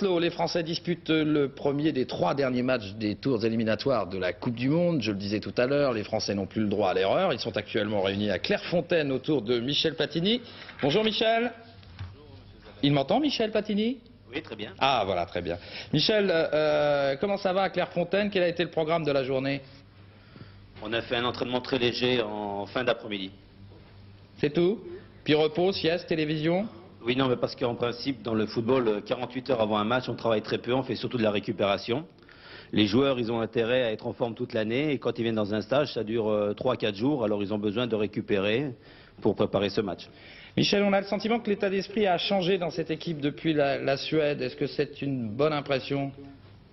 Oslo, les Français disputent le premier des 3 derniers matchs des tours éliminatoires de la Coupe du Monde. Je le disais tout à l'heure, les Français n'ont plus le droit à l'erreur. Ils sont actuellement réunis à Clairefontaine autour de Michel Platini. Bonjour Michel. Il m'entend Michel Platini? Oui, très bien. Ah voilà, très bien. Michel, comment ça va à Clairefontaine? Quel a été le programme de la journée? On a fait un entraînement très léger en fin d'après-midi. C'est tout? Puis repos, sieste, télévision? Oui, non, mais parce qu'en principe, dans le football, 48 heures avant un match, on travaille très peu, on fait surtout de la récupération. Les joueurs, ils ont intérêt à être en forme toute l'année, et quand ils viennent dans un stage, ça dure 3-4 jours, alors ils ont besoin de récupérer pour préparer ce match. Michel, on a le sentiment que l'état d'esprit a changé dans cette équipe depuis la Suède. Est-ce que c'est une bonne impression?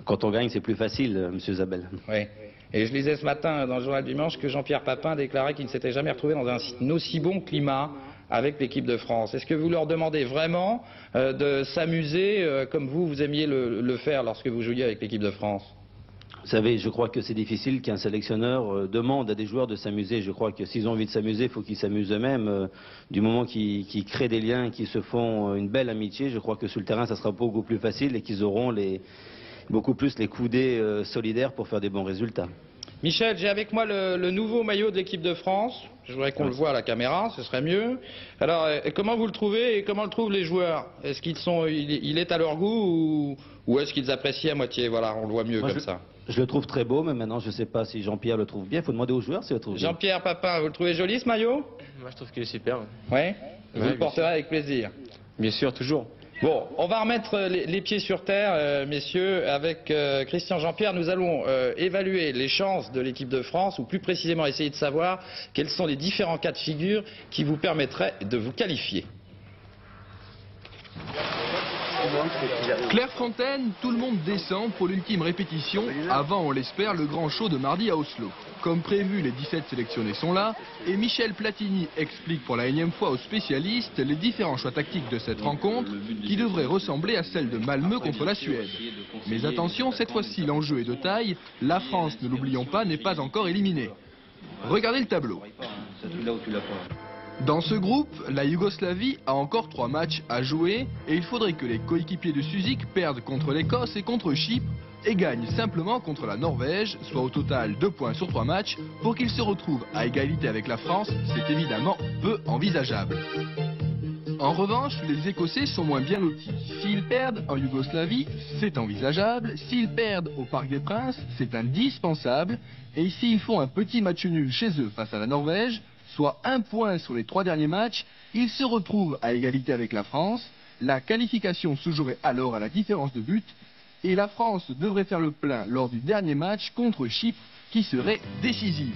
Quand on gagne, c'est plus facile, monsieur Zabel. Oui. Et je lisais ce matin dans le journal du Dimanche que Jean-Pierre Papin déclarait qu'il ne s'était jamais retrouvé dans un aussi bon climat avec l'équipe de France. Est-ce que vous leur demandez vraiment de s'amuser comme vous aimiez le faire lorsque vous jouiez avec l'équipe de France? Vous savez, je crois que c'est difficile qu'un sélectionneur demande à des joueurs de s'amuser. Je crois que s'ils ont envie de s'amuser, il faut qu'ils s'amusent eux-mêmes. Du moment qu'ils créent des liens, qu'ils se font une belle amitié, je crois que sur le terrain, ça sera beaucoup plus facile et qu'ils auront beaucoup plus les coudées solidaires pour faire des bons résultats. Michel, j'ai avec moi le nouveau maillot de l'équipe de France. Je voudrais qu'on le voit à la caméra, ce serait mieux. Alors, comment vous le trouvez et comment le trouvent les joueurs? Est-ce il est à leur goût ou est-ce qu'ils apprécient à moitié? Voilà, on le voit mieux comme ça. Je le trouve très beau, mais maintenant je ne sais pas si Jean-Pierre le trouve bien. Il faut demander aux joueurs s'ils le trouvent bien. Jean-Pierre Papin, vous le trouvez joli ce maillot? Moi je trouve qu'il est super. Oui. Vous le porterez avec plaisir? Bien sûr, toujours. Bon, on va remettre les pieds sur terre, messieurs, avec Christian Jean-Pierre. Nous allons évaluer les chances de l'équipe de France, ou plus précisément essayer de savoir quels sont les différents cas de figure qui vous permettraient de vous qualifier. Clairefontaine, tout le monde descend pour l'ultime répétition, avant, on l'espère, le grand show de mardi à Oslo. Comme prévu, les 17 sélectionnés sont là, et Michel Platini explique pour la énième fois aux spécialistes les différents choix tactiques de cette rencontre, qui devraient ressembler à celle de Malmö contre la Suède. Mais attention, cette fois-ci l'enjeu est de taille, la France, ne l'oublions pas, n'est pas encore éliminée. Regardez le tableau. Dans ce groupe, la Yougoslavie a encore 3 matchs à jouer et il faudrait que les coéquipiers de Suzik perdent contre l'Écosse et contre Chypre et gagnent simplement contre la Norvège, soit au total 2 points sur 3 matchs, pour qu'ils se retrouvent à égalité avec la France. C'est évidemment peu envisageable. En revanche, les Écossais sont moins bien lotis. S'ils perdent en Yougoslavie, c'est envisageable. S'ils perdent au Parc des Princes, c'est indispensable. Et s'ils font un petit match nul chez eux face à la Norvège, soit 1 point sur les 3 derniers matchs, ils se retrouvent à égalité avec la France. La qualification se jouerait alors à la différence de but et la France devrait faire le plein lors du dernier match contre Chypre qui serait décisif.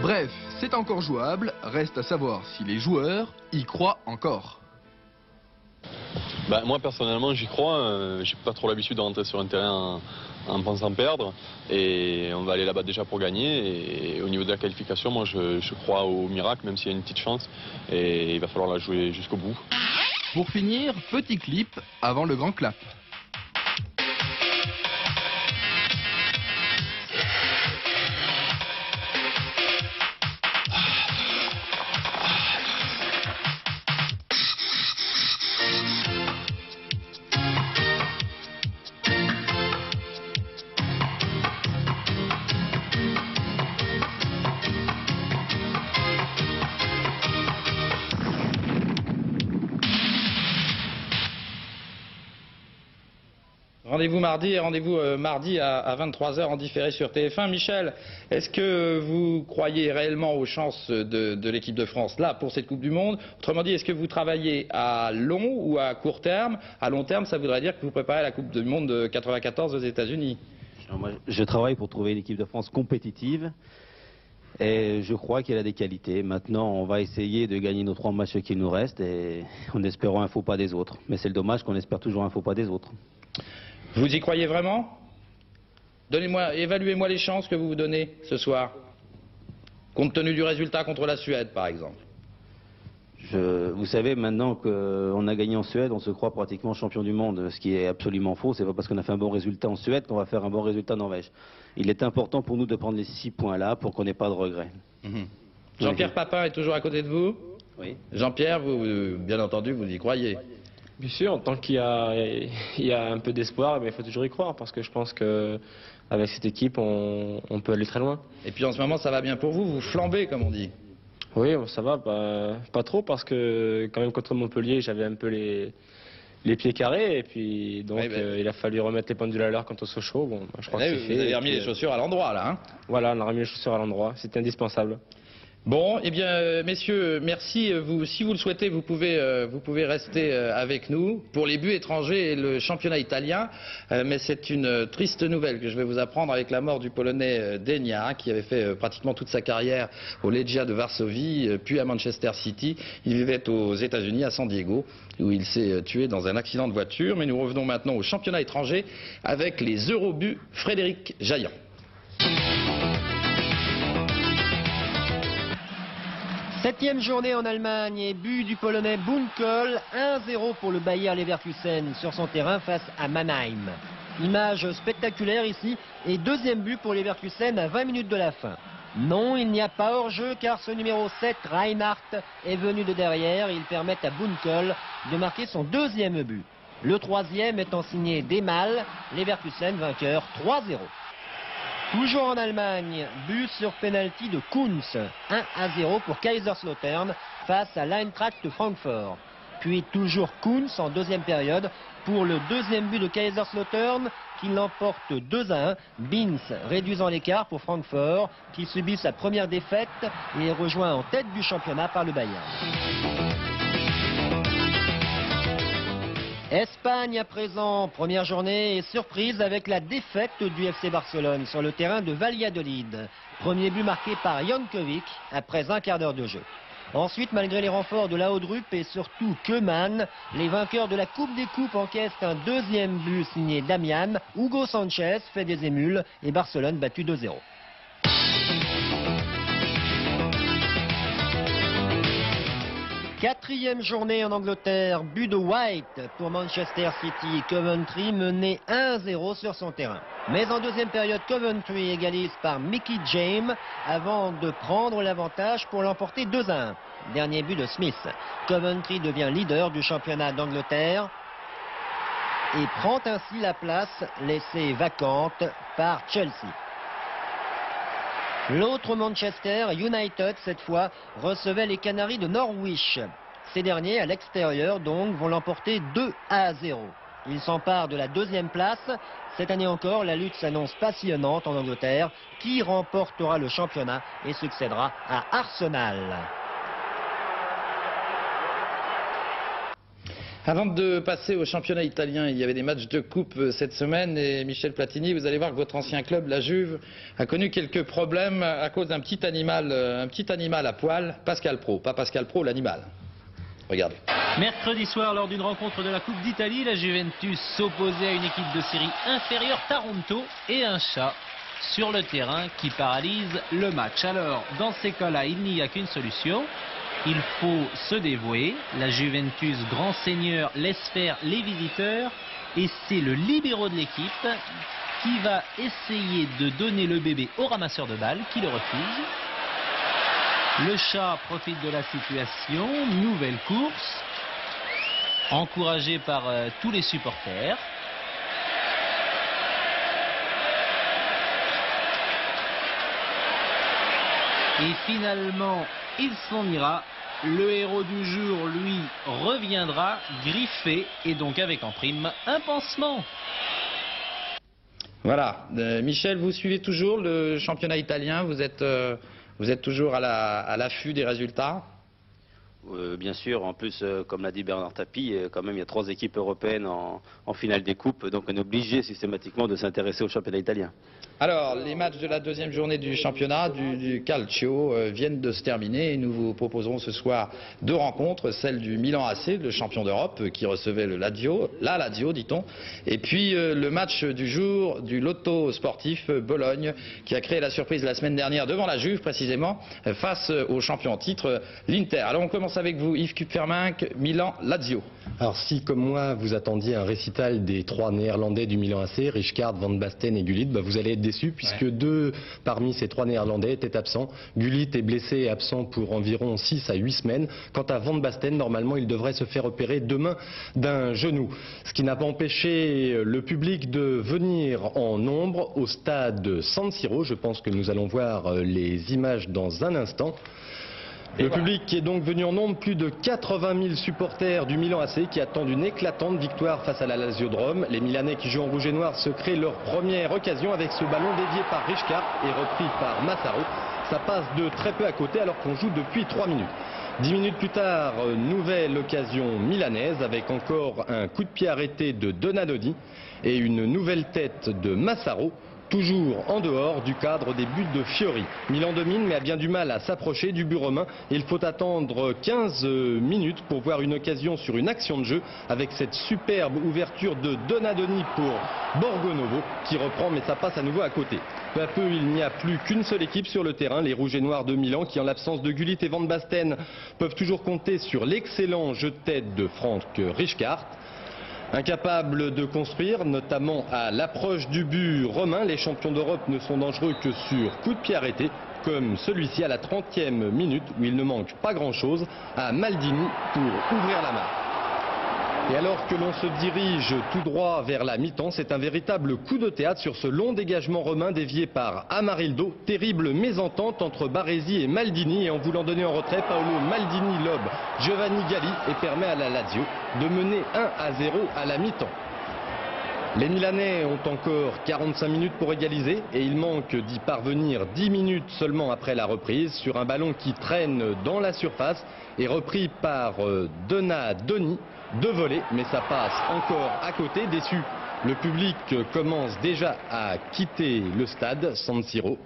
Bref, c'est encore jouable, reste à savoir si les joueurs y croient encore. Moi personnellement j'y crois, j'ai pas trop l'habitude de rentrer sur un terrain en pensant perdre et on va aller là-bas déjà pour gagner et au niveau de la qualification moi je crois au miracle même s'il y a une petite chance et il va falloir la jouer jusqu'au bout. Pour finir, petit clip avant le grand clap. Rendez-vous mardi et rendez-vous mardi à 23 h en différé sur TF1. Michel, est-ce que vous croyez réellement aux chances de l'équipe de France là pour cette Coupe du Monde? Autrement dit, est-ce que vous travaillez à long ou à court terme? À long terme, ça voudrait dire que vous préparez la Coupe du Monde de 94 aux États-Unis. Moi, je travaille pour trouver une équipe de France compétitive. Et je crois qu'elle a des qualités. Maintenant, on va essayer de gagner nos 3 matchs qu'il nous reste et en espérant un faux pas des autres. Mais c'est le dommage qu'on espère toujours un faux pas des autres. Vous y croyez vraiment? Évaluez-moi les chances que vous vous donnez ce soir, compte tenu du résultat contre la Suède, par exemple. Vous savez, maintenant qu'on a gagné en Suède, on se croit pratiquement champion du monde, ce qui est absolument faux. C'est pas parce qu'on a fait un bon résultat en Suède qu'on va faire un bon résultat en Norvège. Il est important pour nous de prendre les 6 points-là pour qu'on n'ait pas de regrets. Jean-Pierre Papin est toujours à côté de vous? Oui. Jean-Pierre, bien entendu, vous y croyez? Bien sûr, tant qu'il y a un peu d'espoir, il faut toujours y croire, parce que je pense qu'avec cette équipe, on peut aller très loin. Et puis en ce moment, ça va bien pour vous, vous flambez comme on dit. Oui, ça va, pas trop, parce que quand même contre Montpellier, j'avais un peu les pieds carrés, et puis donc il a fallu remettre les pendules à l'heure contre Sochaux. Bon, je crois que c'est fait. Vous avez remis les chaussures à l'endroit là, hein? Voilà, on a remis les chaussures à l'endroit, c'était indispensable. Bon, eh bien, messieurs, merci. Si vous le souhaitez, vous pouvez rester avec nous pour les buts étrangers et le championnat italien. Mais c'est une triste nouvelle que je vais vous apprendre avec la mort du Polonais Denia, qui avait fait pratiquement toute sa carrière au Legia de Varsovie, puis à Manchester City. Il vivait aux États-Unis, à San Diego, où il s'est tué dans un accident de voiture. Mais nous revenons maintenant au championnat étranger avec les Eurobuts. Frédéric Jaillant. Septième journée en Allemagne et but du Polonais Bunkel, 1-0 pour le Bayer Leverkusen sur son terrain face à Mannheim. Image spectaculaire ici et deuxième but pour Leverkusen à 20 minutes de la fin. Non, il n'y a pas hors-jeu car ce numéro 7, Reinhardt, est venu de derrière. Il permet à Bunkel de marquer son deuxième but. Le troisième étant signé Demal, Leverkusen vainqueur 3-0. Toujours en Allemagne, but sur penalty de Kunz, 1-0 pour Kaiserslautern face à l'Eintracht de Francfort. Puis toujours Kunz en deuxième période pour le deuxième but de Kaiserslautern qui l'emporte 2-1. Binz réduisant l'écart pour Francfort qui subit sa première défaite et est rejoint en tête du championnat par le Bayern. Espagne à présent, première journée et surprise avec la défaite du FC Barcelone sur le terrain de Valladolid. Premier but marqué par Jankovic après un quart d'heure de jeu. Ensuite, malgré les renforts de Laudrup et surtout Koeman, les vainqueurs de la Coupe des Coupes encaissent un deuxième but signé Damian. Hugo Sanchez fait des émules et Barcelone battu 2-0. Quatrième journée en Angleterre, but de White pour Manchester City. Coventry menait 1-0 sur son terrain. Mais en deuxième période, Coventry égalise par Mickey James avant de prendre l'avantage pour l'emporter 2-1. Dernier but de Smith. Coventry devient leader du championnat d'Angleterre et prend ainsi la place laissée vacante par Chelsea. L'autre Manchester United, cette fois, recevait les Canaries de Norwich. Ces derniers, à l'extérieur, donc, vont l'emporter 2-0. Ils s'emparent de la deuxième place. Cette année encore, la lutte s'annonce passionnante en Angleterre. Qui remportera le championnat et succédera à Arsenal? Avant de passer au championnat italien, il y avait des matchs de coupe cette semaine et Michel Platini, vous allez voir que votre ancien club, la Juve, a connu quelques problèmes à cause d'un petit animal à poil, Pascal Pro, pas Pascal Pro, l'animal. Regardez. Mercredi soir, lors d'une rencontre de la Coupe d'Italie, la Juventus s'opposait à une équipe de série inférieure, Taranto, et un chat sur le terrain qui paralyse le match. Alors, dans ces cas-là, il n'y a qu'une solution. Il faut se dévouer. La Juventus, grand seigneur, laisse faire les visiteurs. Et c'est le libéro de l'équipe qui va essayer de donner le bébé au ramasseur de balles qui le refuse. Le chat profite de la situation. Nouvelle course. Encouragé par tous les supporters. Et finalement, il s'en ira. Le héros du jour, lui, reviendra griffé et donc avec en prime un pansement. Voilà. Michel, vous suivez toujours le championnat italien, vous êtes toujours à l'affût des résultats? Bien sûr, en plus, comme l'a dit Bernard Tapie, quand même il y a 3 équipes européennes en finale des coupes, donc on est obligé systématiquement de s'intéresser au championnat italien. Alors, les matchs de la deuxième journée du championnat du Calcio viennent de se terminer et nous vous proposerons ce soir 2 rencontres, celle du Milan AC, le champion d'Europe, qui recevait la Lazio, dit-on, et puis le match du jour du Lotto sportif Bologne, qui a créé la surprise la semaine dernière devant la Juve, précisément, face au champion en titre, l'Inter. Alors on commence commence avec vous, Yves Kupferminck, Milan-Lazio. Alors si, comme moi, vous attendiez un récital des 3 Néerlandais du Milan AC, Rijkaard, Van Basten et Gullit, vous allez être déçus puisque 2 parmi ces 3 Néerlandais étaient absents. Gullit est blessé et absent pour environ 6 à 8 semaines. Quant à Van Basten, normalement, il devrait se faire opérer demain d'un genou. Ce qui n'a pas empêché le public de venir en nombre au stade San Siro. Je pense que nous allons voir les images dans un instant. Le public qui est donc venu en nombre, plus de 80 000 supporters du Milan AC qui attendent une éclatante victoire face à la Lazio de Rome. Les Milanais qui jouent en rouge et noir se créent leur première occasion avec ce ballon dévié par Rijkaard et repris par Massaro. Ça passe de très peu à côté alors qu'on joue depuis 3 minutes. 10 minutes plus tard, nouvelle occasion milanaise avec encore un coup de pied arrêté de Donadoni et une nouvelle tête de Massaro. Toujours en dehors du cadre des buts de Fiori. Milan domine mais a bien du mal à s'approcher du but romain. Il faut attendre 15 minutes pour voir une occasion sur une action de jeu avec cette superbe ouverture de Donadoni pour Borgonovo qui reprend mais ça passe à nouveau à côté. Peu à peu il n'y a plus qu'une seule équipe sur le terrain, les Rouges et Noirs de Milan qui en l'absence de Gullit et Van Basten peuvent toujours compter sur l'excellent jeu de tête de Frank Rijkaard. Incapables de construire, notamment à l'approche du but romain, les champions d'Europe ne sont dangereux que sur coup de pied arrêté, comme celui-ci à la 30e minute où il ne manque pas grand-chose à Maldini pour ouvrir la marque. Et alors que l'on se dirige tout droit vers la mi-temps, c'est un véritable coup de théâtre sur ce long dégagement romain dévié par Amarildo. Terrible mésentente entre Baresi et Maldini et en voulant donner en retrait, Paolo Maldini lobe Giovanni Galli et permet à la Lazio de mener 1-0 à la mi-temps. Les Milanais ont encore 45 minutes pour égaliser et il manque d'y parvenir 10 minutes seulement après la reprise sur un ballon qui traîne dans la surface et repris par Donadoni. 2 volets, mais ça passe encore à côté. Déçu, le public commence déjà à quitter le stade San Siro.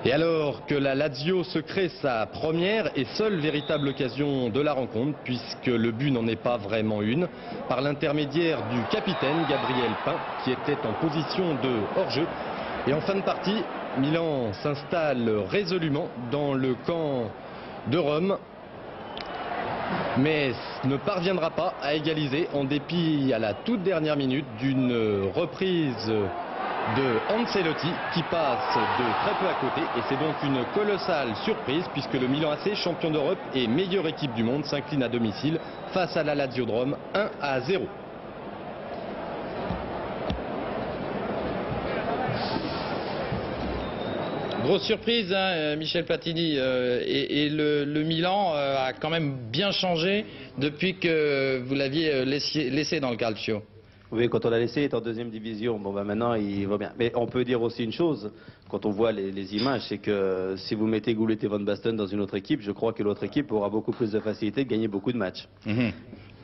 Et alors que la Lazio se crée sa première et seule véritable occasion de la rencontre, puisque le but n'en est pas vraiment une, par l'intermédiaire du capitaine Gabriel Pain, qui était en position de hors-jeu. Et en fin de partie, Milan s'installe résolument dans le camp de Rome, mais ne parviendra pas à égaliser en dépit à la toute dernière minute d'une reprise de Ancelotti qui passe de très peu à côté et c'est donc une colossale surprise puisque le Milan AC, champion d'Europe et meilleure équipe du monde, s'incline à domicile face à la Lazio de Rome 1-0. Grosse surprise, hein, Michel Platini, et le Milan a quand même bien changé depuis que vous l'aviez laissé dans le calcio. Oui, quand on l'a laissé, il est en 2e division. Bon, maintenant, il va bien. Mais on peut dire aussi une chose, quand on voit les images, c'est que si vous mettez Gullit et Van Basten dans une autre équipe, je crois que l'autre équipe aura beaucoup plus de facilité de gagner beaucoup de matchs.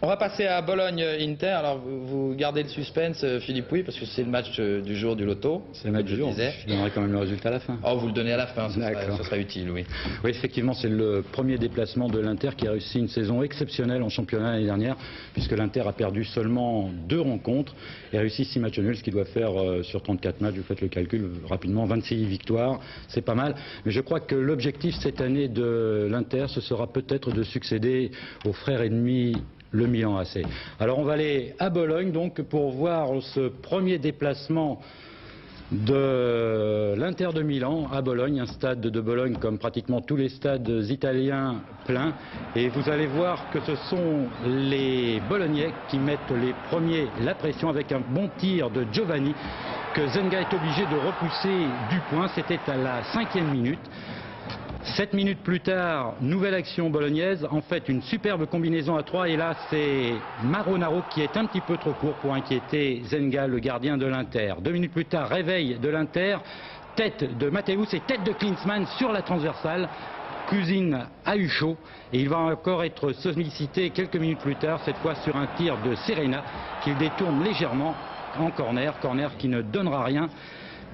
On va passer à Bologne-Inter. Alors, vous gardez le suspense, Philippe Pouy, parce que c'est le match du jour du loto. C'est le match du jour. Je donnerai quand même le résultat à la fin. Oh, vous le donnez à la fin, ce serait utile, oui. Oui, effectivement, c'est le premier déplacement de l'Inter qui a réussi une saison exceptionnelle en championnat l'année dernière, puisque l'Inter a perdu seulement 2 rencontres et a réussi 6 matchs nuls, ce qui doit faire sur 34 matchs, vous faites le calcul rapidement, 26 victoires, c'est pas mal. Mais je crois que l'objectif cette année de l'Inter, ce sera peut-être de succéder aux frères ennemis le Milan AC. Alors on va aller à Bologne donc pour voir ce premier déplacement de l'Inter de Milan à Bologne, un stade de Bologne comme pratiquement tous les stades italiens pleins, et vous allez voir que ce sont les Bolognais qui mettent les premiers la pression avec un bon tir de Giovanni que Zenga est obligé de repousser du point. C'était à la 5e minute. 7 minutes plus tard, nouvelle action bolognaise, en fait une superbe combinaison à 3 et là c'est Maronaro qui est un petit peu trop court pour inquiéter Zenga, le gardien de l'Inter. 2 minutes plus tard, réveil de l'Inter, tête de Matthäus et tête de Klinsmann sur la transversale. Cousin a eu chaud et il va encore être sollicité quelques minutes plus tard, cette fois sur un tir de Serena qu'il détourne légèrement en corner qui ne donnera rien.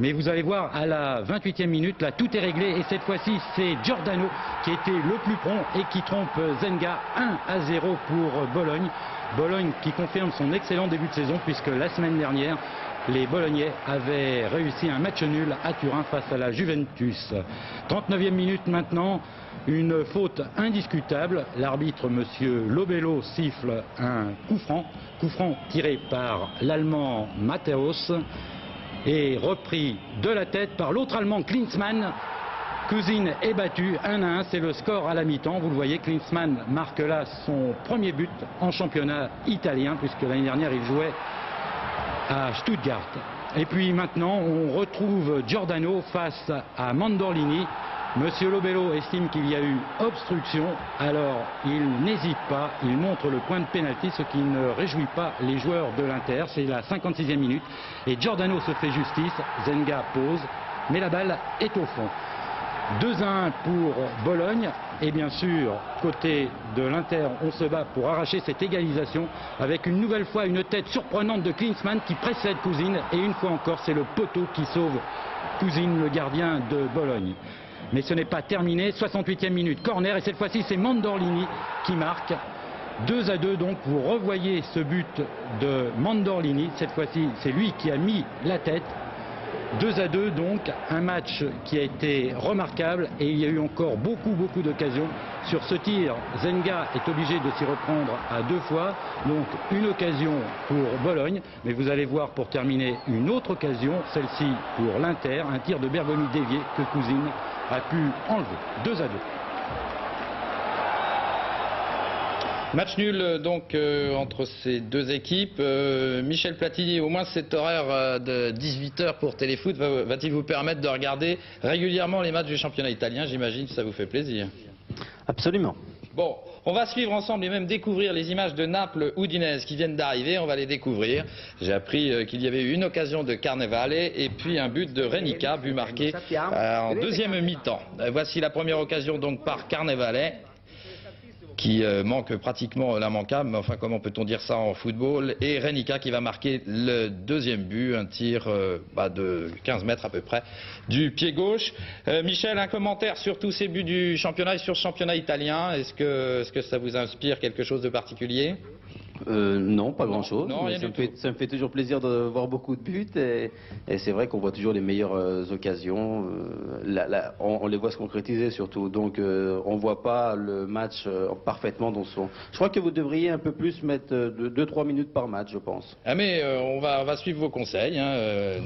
Mais vous allez voir, à la 28e minute, là, tout est réglé. Et cette fois-ci, c'est Giordano qui était le plus prompt et qui trompe Zenga. 1-0 pour Bologne. Bologne qui confirme son excellent début de saison, puisque la semaine dernière, les Bolognais avaient réussi un match nul à Turin face à la Juventus. 39e minute maintenant, une faute indiscutable. L'arbitre, monsieur Lobello, siffle un coup franc tiré par l'Allemand Matthäus et repris de la tête par l'autre Allemand Klinsmann. Cousin est battu 1-1, c'est le score à la mi-temps. Vous le voyez, Klinsmann marque là son premier but en championnat italien, puisque l'année dernière il jouait à Stuttgart. Et puis maintenant, on retrouve Giordano face à Mandorlini. Monsieur Lobello estime qu'il y a eu obstruction, alors il n'hésite pas, il montre le point de pénalty, ce qui ne réjouit pas les joueurs de l'Inter. C'est la 56e minute et Giordano se fait justice, Zenga pose, mais la balle est au fond. 2-1 pour Bologne et bien sûr côté de l'Inter on se bat pour arracher cette égalisation avec une nouvelle fois une tête surprenante de Klinsmann qui précède Cousin et une fois encore c'est le poteau qui sauve Cousin, le gardien de Bologne. Mais ce n'est pas terminé, 68e minute, corner et cette fois-ci c'est Mandorlini qui marque. 2-2 donc, vous revoyez ce but de Mandorlini, cette fois-ci c'est lui qui a mis la tête. 2-2 donc, un match qui a été remarquable et il y a eu encore beaucoup d'occasions. Sur ce tir, Zenga est obligé de s'y reprendre à 2 fois, donc une occasion pour Bologne, mais vous allez voir pour terminer une autre occasion, celle-ci pour l'Inter, un tir de Bergomi dévié que Cousin a pu enlever. 2-2. Match nul donc entre ces deux équipes. Michel Platini, au moins cet horaire de 18h pour Téléfoot va-t-il vous permettre de regarder régulièrement les matchs du championnat italien? J'imagine que ça vous fait plaisir. Absolument. Bon, on va suivre ensemble et même découvrir les images de Naples-Udinese qui viennent d'arriver. On va les découvrir. J'ai appris qu'il y avait eu une occasion de Carnevale et puis un but de Renica, but marqué en deuxième mi-temps. Voici la première occasion donc par Carnevale, qui manque pratiquement l'immanquable, mais enfin comment peut-on dire ça en football, et Renica qui va marquer le deuxième but, un tir de 15 mètres à peu près du pied gauche. Michel, un commentaire sur tous ces buts du championnat et sur ce championnat italien, est-ce que ça vous inspire quelque chose de particulier? Non, pas grand-chose. Ça me fait toujours plaisir de voir beaucoup de buts et c'est vrai qu'on voit toujours les meilleures occasions. On les voit se concrétiser surtout. Donc on ne voit pas le match parfaitement dans son... Je crois que vous devriez un peu plus mettre 2-3 minutes par match, je pense. Ah mais on va suivre vos conseils.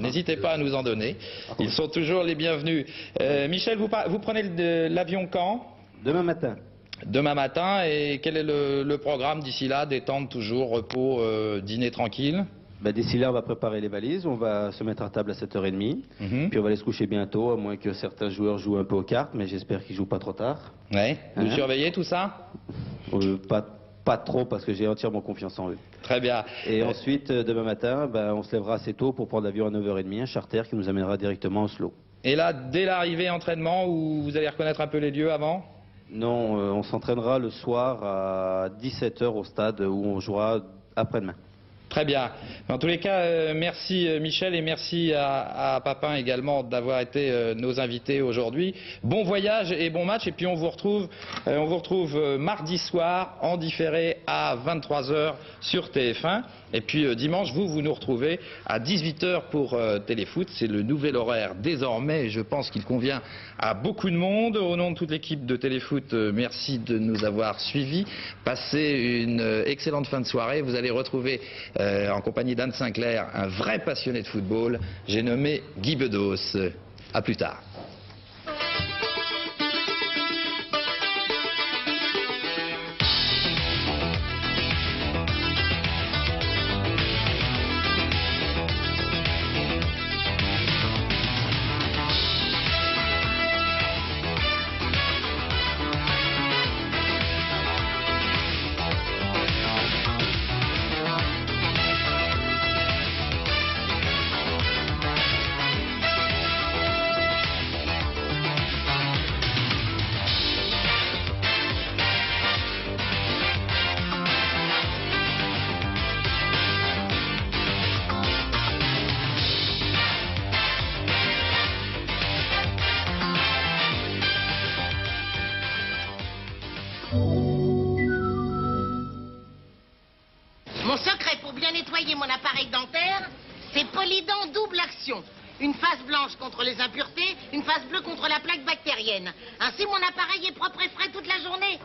N'hésitez pas à nous en donner. Ils sont toujours les bienvenus. Michel, vous prenez l'avion quand? Demain matin. Demain matin, et quel est le programme d'ici là? Détente toujours, repos, dîner tranquille? D'ici là, on va préparer les valises, on va se mettre à table à 7h30, puis on va aller se coucher bientôt, à moins que certains joueurs jouent un peu aux cartes, mais j'espère qu'ils jouent pas trop tard. Ouais. Vous surveillez tout ça? Pas trop, parce que j'ai entièrement confiance en eux. Très bien. Et ensuite, demain matin, on se lèvera assez tôt pour prendre l'avion à 9h30, un charter qui nous amènera directement à Oslo. Et là, dès l'arrivée, entraînement, où vous allez reconnaître un peu les lieux avant? Non, on s'entraînera le soir à 17h au stade où on jouera après-demain. Très bien. En tous les cas, merci Michel et merci à Papin également d'avoir été nos invités aujourd'hui. Bon voyage et bon match. Et puis on vous retrouve mardi soir en différé à 23h sur TF1. Et puis dimanche, vous nous retrouvez à 18h pour Téléfoot. C'est le nouvel horaire désormais. Je pense qu'il convient à beaucoup de monde. Au nom de toute l'équipe de Téléfoot, merci de nous avoir suivis. Passez une excellente fin de soirée. Vous allez retrouver en compagnie d'Anne Sinclair un vrai passionné de football. J'ai nommé Guy Bedos. À plus tard. nettoyer mon appareil dentaire, c'est Polydent double action. Une face blanche contre les impuretés, une face bleue contre la plaque bactérienne. Ainsi, mon appareil est propre et frais toute la journée.